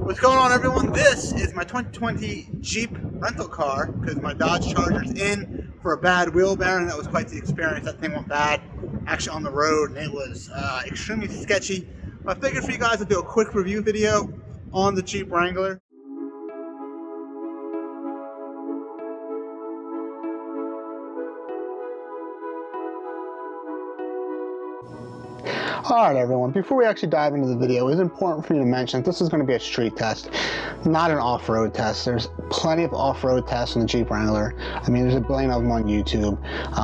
What's going on, everyone? This is my 2020 Jeep rental car because my Dodge Charger's in for a bad wheel bearing. That was quite the experience. That thing went bad actually on the road, and it was extremely sketchy. But I figured for you guys to do a quick review video on the Jeep Wrangler. Alright everyone, before we actually dive into the video, it's important for me to mention that this is going to be a street test, not an off-road test. There's plenty of off-road tests on the Jeep Wrangler. I mean, there's a billion of them on YouTube.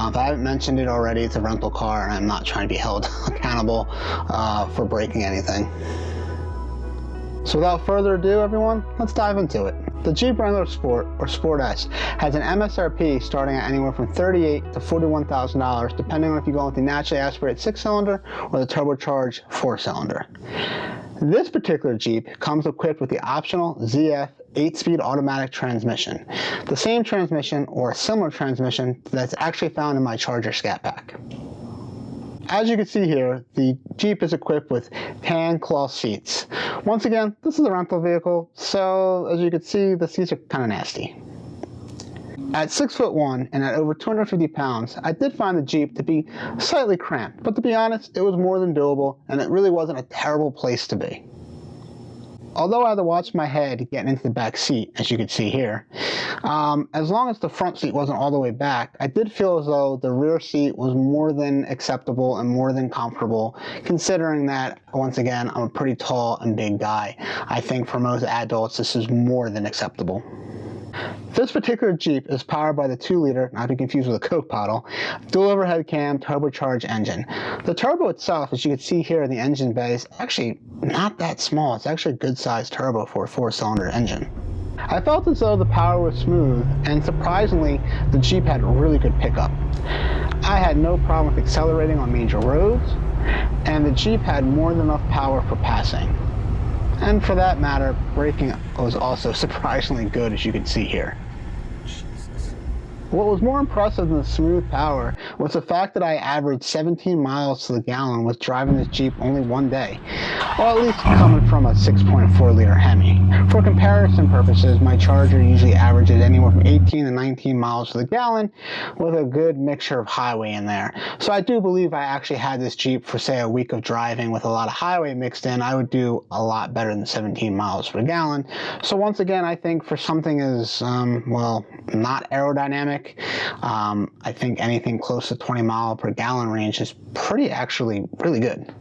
If I haven't mentioned it already, it's a rental car and I'm not trying to be held accountable for breaking anything. So without further ado, everyone, let's dive into it. The Jeep Wrangler Sport, or Sport S, has an Msrp starting at anywhere from $38,000 to $41,000, depending on if you go with the naturally aspirated 6-cylinder or the turbocharged 4-cylinder. This particular Jeep comes equipped with the optional ZF 8-speed automatic transmission, the same transmission or a similar transmission that's actually found in my Charger Scat pack. As you can see here, the Jeep is equipped with tan cloth seats. Once again, this is a rental vehicle, so as you can see, the seats are kind of nasty. At 6'1" and at over 250 pounds, I did find the Jeep to be slightly cramped, but to be honest, it was more than doable, and it really wasn't a terrible place to be. Although I had to watch my head getting into the back seat, as you can see here, as long as the front seat wasn't all the way back, I did feel as though the rear seat was more than acceptable and more than comfortable, considering that, once again, I'm a pretty tall and big guy. I think for most adults, this is more than acceptable. This particular Jeep is powered by the 2-liter, not to be confused with a Coke bottle, dual overhead cam turbocharged engine. The turbo itself, as you can see here in the engine bay, is actually not that small. It's actually a good sized turbo for a 4-cylinder engine. I felt as though the power was smooth, and surprisingly, the Jeep had really good pickup. I had no problem with accelerating on major roads, and the Jeep had more than enough power for passing. And for that matter, braking was also surprisingly good, as you can see here. What was more impressive than the smooth power was the fact that I averaged 17 miles to the gallon with driving this Jeep only one day, or at least coming from a 6.4-liter Hemi. For comparison purposes, my Charger usually averages anywhere from 18 to 19 miles to the gallon with a good mixture of highway in there. So I do believe I actually had this Jeep for, say, a week of driving with a lot of highway mixed in, I would do a lot better than 17 miles per gallon. So once again, I think for something as, well, not aerodynamic, I think anything close to 20 mile per gallon range is actually really good.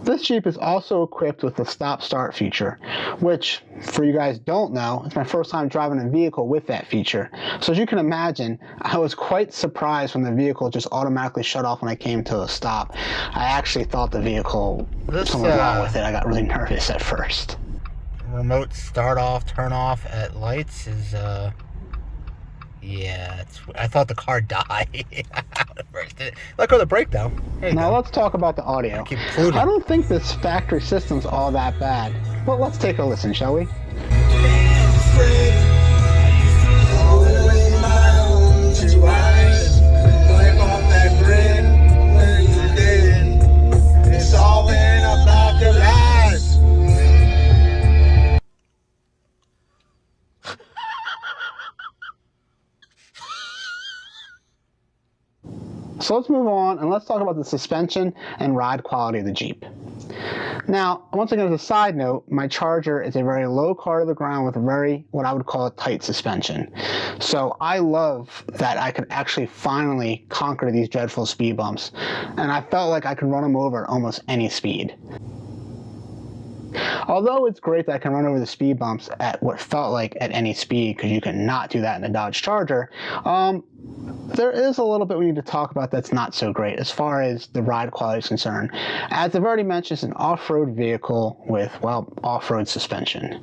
This Jeep is also equipped with the stop-start feature, which, for you guys don't know, it's my first time driving a vehicle with that feature. So as you can imagine, I was quite surprised when the vehicle just automatically shut off when I came to a stop. I actually thought the vehicle, something was wrong with it. I got really nervous at first. Remote start off, turn off at lights is, yeah, I thought the car died. Let go of the brake though. Now let's talk about the audio. I don't think this factory system's all that bad, but let's take a listen, shall we? So let's move on and let's talk about the suspension and ride quality of the Jeep. Now, once again, as a side note, my Charger is a very low car to the ground with a what I would call a tight suspension. So I love that I could actually finally conquer these dreadful speed bumps. And I felt like I could run them over at almost any speed. Although it's great that I can run over the speed bumps at what felt like at any speed, because you cannot do that in a Dodge Charger, there is a little bit we need to talk about that's not so great as far as the ride quality is concerned. As I've already mentioned, it's an off-road vehicle with, well, off-road suspension.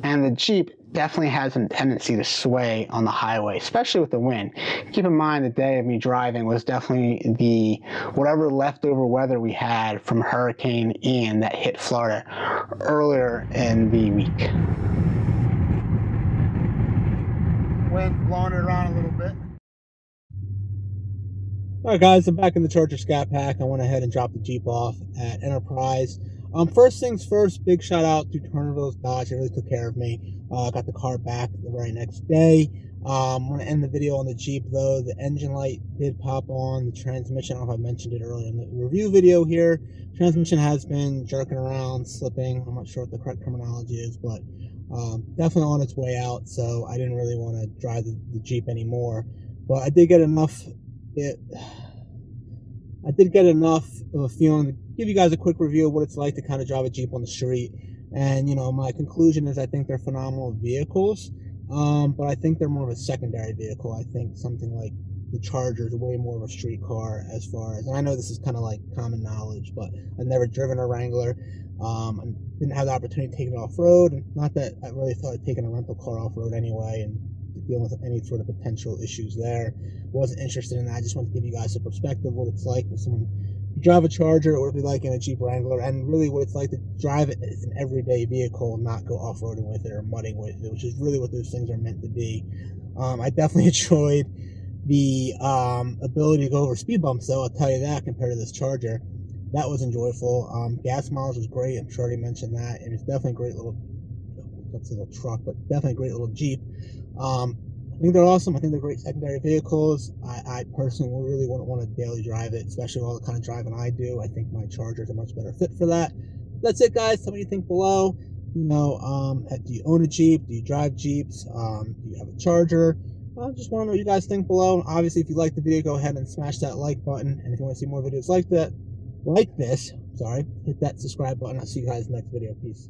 And the Jeep definitely has a tendency to sway on the highway, especially with the wind. Keep in mind the day of me driving was definitely the whatever leftover weather we had from Hurricane Ian that hit Florida earlier in the week. Wind blowing it around a little bit. Alright guys, I'm back in the Charger Scat pack. I went ahead and dropped the Jeep off at Enterprise. First things first, big shout out to Turnerville's Dodge. They really took care of me. Got the car back the very next day. I'm going to end the video on the Jeep though. The engine light did pop on. The transmission, I don't know if I mentioned it earlier in the review video here. Transmission has been jerking around, slipping. I'm not sure what the correct terminology is, but definitely on its way out. So I didn't really want to drive the Jeep anymore. But I did get enough. I did get enough of a feeling to give you guys a quick review of what it's like to kind of drive a Jeep on the street. And, you know, my conclusion is I think they're phenomenal vehicles, but I think they're more of a secondary vehicle. I think something like the Charger is way more of a street car as far as, and I know this is kind of like common knowledge, but I've never driven a Wrangler. I didn't have the opportunity to take it off-road, and not that I really thought of taking a rental car off-road anyway, and dealing with any sort of potential issues there. Wasn't interested in that. I just wanted to give you guys a perspective of what it's like for someone to drive a Charger, or what it'd be like in a Jeep Wrangler, and really what it's like to drive it as an everyday vehicle and not go off-roading with it or mudding with it, which is really what those things are meant to be. I definitely enjoyed the ability to go over speed bumps, though, I'll tell you that, compared to this Charger. That was enjoyable. Gas mileage was great. I'm sure I already mentioned that. It was definitely a great little, that's a little truck, but definitely a great little Jeep. I think they're awesome. I think they're great secondary vehicles. I personally really wouldn't want to daily drive it, especially all the kind of driving I do. I think my Charger is a much better fit for that. That's it, guys. Tell me what you think below. You know, do you own a Jeep? Do you drive Jeeps? Do you have a Charger? I just want to know what you guys think below. Obviously, if you like the video, go ahead and smash that like button. And if you want to see more videos like this, hit that subscribe button. I'll see you guys in the next video. Peace.